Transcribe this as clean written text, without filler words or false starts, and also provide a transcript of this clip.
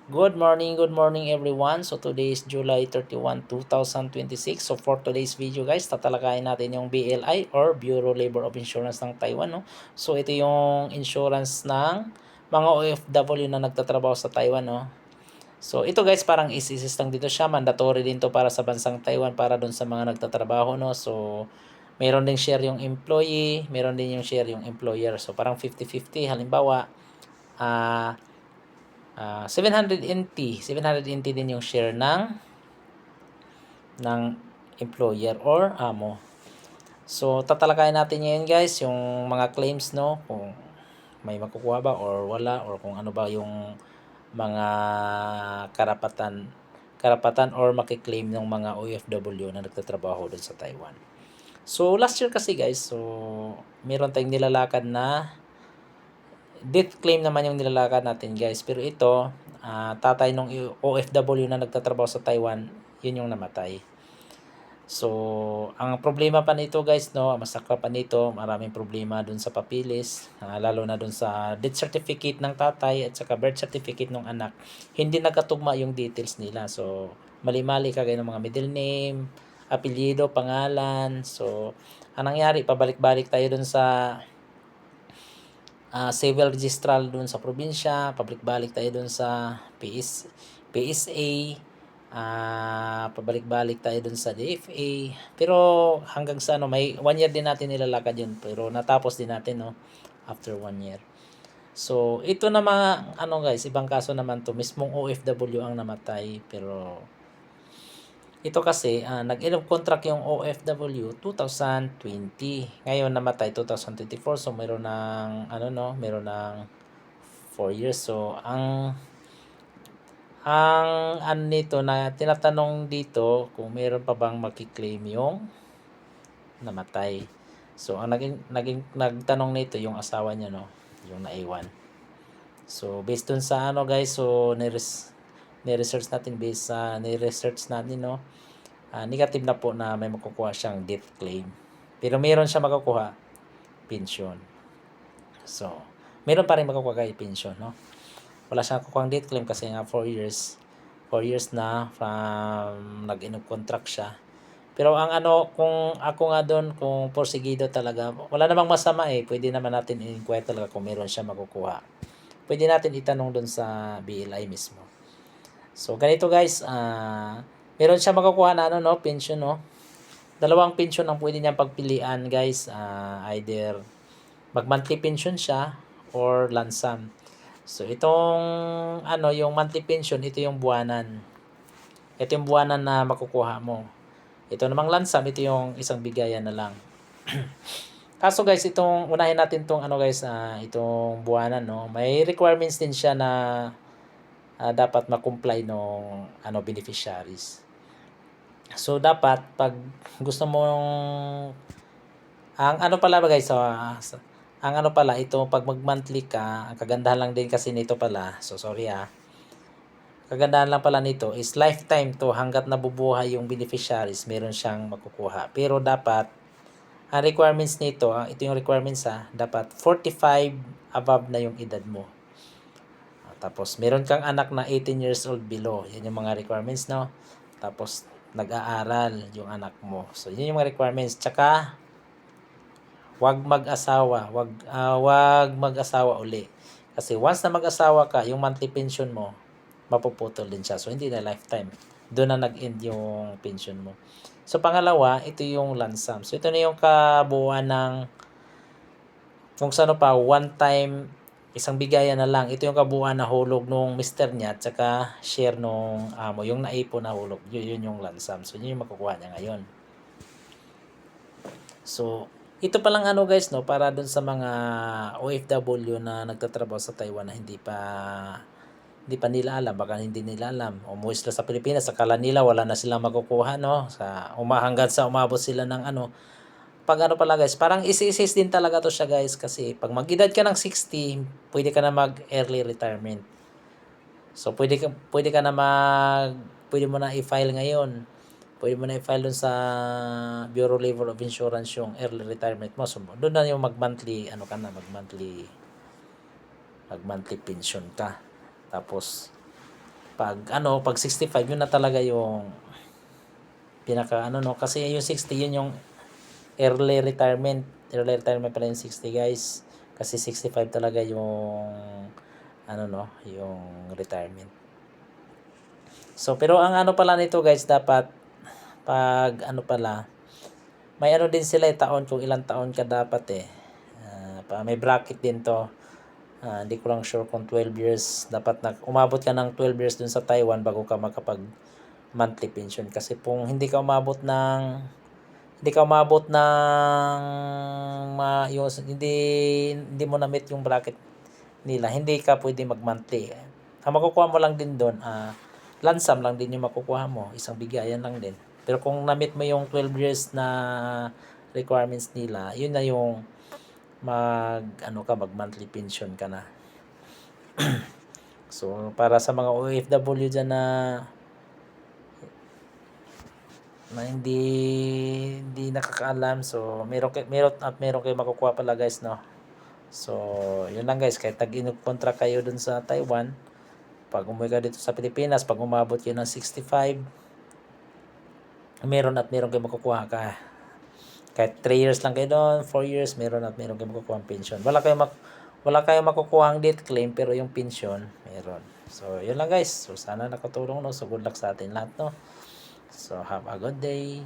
Good morning everyone. So today is July 31, 2026. So for today's video guys, tatalakayin natin yung BLI or Bureau Labor of Insurance ng Taiwan, no. So ito yung insurance ng mga OFW na nagtatrabaho sa Taiwan, no. So ito guys, parang is lang dito siya, mandatory din to para sa bansang Taiwan para doon sa mga nagtatrabaho, no. So meron ding share yung employee, meron din yung share yung employer. So parang 50-50. Halimbawa, 700 NT din yung share ng employer or amo. So tatalakayin natin ngayon guys yung mga claims, no, kung may makukuha ba or wala, or kung ano ba yung mga karapatan karapatan or makiklaim ng mga OFW na nagtatrabaho doon sa Taiwan. So last year kasi guys, so meron tayong nilalakad na death claim naman yung nilalakad natin guys. Pero ito, tatay nung OFW na nagtatrabaho sa Taiwan, yun yung namatay. So, ang problema pa nito guys, no, masakla pa nito, maraming problema dun sa papilis, lalo na dun sa death certificate ng tatay at saka birth certificate ng anak. Hindi nagkatugma yung details nila. So, mali-mali kagaya ng mga middle name, apelyido, pangalan. So, ang nangyari, pabalik-balik tayo dun sa civil registral dun sa probinsya, public balik tayo dun sa PSA, pabalik-balik tayo dun sa DFA. Pero hanggang sa ano, may 1 year din natin nilalakad yun, pero natapos din natin, no, after 1 year. So ito na mga ano guys, ibang kaso naman to, mismong OFW ang namatay. Pero ito kasi, nag-end of contract yung OFW 2020. Ngayon namatay 2024. So meron ng ano, no, meron ng 4 years. So ang ano nito na tinatanong dito, kung meron pa bang makiklaim yung namatay. So ang nagtanong nito yung asawa niya, no, yung naiwan. So based dun sa ano guys, so ni-research natin, based sa ni-research natin, no, negative na po na may makukuha siyang death claim. Pero meron siya makukuha pension. So, meron pa rin makukuha kay pension, no? Wala siyang makukuha death claim kasi nga 4 years. 4 years na from nag-end contract siya. Pero ang ano, kung ako nga doon, kung porsigido talaga, wala namang masama eh. Pwede naman natin i-inquire talaga kung meron siya makukuha. Pwede natin itanong doon sa BLI mismo. So, ganito guys, meron siya makukuha na ano, no, pension, no. Dalawang pension ang pwede niyang pagpilian guys, either mag-monthly pension siya or lump sum. So itong ano, yung monthly pension, ito yung buwanan. Ito yung buwanan na makukuha mo. Ito namang lump sum, ito yung isang bigayan na lang. Kaso guys, itong unahin natin tong ano guys, itong buwanan, no. May requirements din siya na dapat ma-comply nung ano beneficiaries. So dapat pag gusto mong ang ano pala ba guys, so, ang ano pala ito, pag mag-monthly ka, ang kagandahan lang din kasi nito pala, so sorry kagandahan lang pala nito is lifetime to, hanggat nabubuhay yung beneficiaries, meron siyang makukuha. Pero dapat, ang requirements nito, ito yung requirements dapat 45 above na yung edad mo. Tapos, meron kang anak na 18 years old below. Yan yung mga requirements, no? Tapos, nag-aaral yung anak mo. So, yun yung mga requirements. Tsaka, wag mag-asawa uli. Kasi once na mag-asawa ka, yung monthly pension mo, mapuputol din siya. So, hindi na lifetime. Doon na nag-end yung pension mo. So, pangalawa, ito yung lump sum. So, ito na yung kabuuan ng kung saan pa, one time, isang bigayan na lang. Ito yung kabuuan na hulog nung mister niya at saka share nung amo. Yung naipon na hulog, yun yung lump sum. So, yun yung makukuha niya ngayon. So, ito pa lang ano guys, no, para dun sa mga OFW na nagtatrabaho sa Taiwan na hindi pa nila alam, baka hindi nila alam. Umuwi sila sa Pilipinas, akala nila wala na silang makukuha, no, sa hanggang sa umabot sila ng ano. Pag ano pala guys, parang isi-assist din talaga to siya guys, kasi pag mag-edad ka ng 60, pwede ka na mag early retirement. So pwede mo na i-file ngayon. Pwede mo na i-file dun sa Bureau Labor of Insurance yung early retirement mo. So doon na yung mag-monthly mag-monthly pension ka. Tapos pag 65 yun na talaga yung pinaka ano no, kasi yung 60 yun yung early retirement pala yung 60 guys, kasi 65 talaga yung ano no, yung retirement. So pero ang ano pala nito guys, dapat pag ano pala, may ano din sila taon, kung ilang taon ka dapat may bracket din to. Hindi ko lang sure kung 12 years dapat umabot ka ng 12 years dun sa Taiwan bago ka makapag monthly pension, kasi kung hindi ka umabot ng hindi mo na meet yung bracket nila, hindi ka pwede mag monthly. Ang makukuha mo lang din doon, lansam lang din yung makukuha mo, isang bigayan lang din. Pero kung na-meet mo yung 12 years na requirements nila, yun na yung mag monthly pension ka na. So para sa mga OFW dyan na hindi nakakaalam, so meron kayo makukuha pala guys no. So yun lang guys, kahit nag-contract kayo dun sa Taiwan, pag umuwi ka dito sa Pilipinas, pag umabot kayo ng 65, meron kayo makukuha ka. Kahit 3 years lang kayo doon, 4 years, meron kayo makukuha ang pension. Wala kayong makukuha ang death claim, pero yung pension meron. So yun lang guys, so sana nakatulong no. So good luck sa atin lahat no. So have a good day.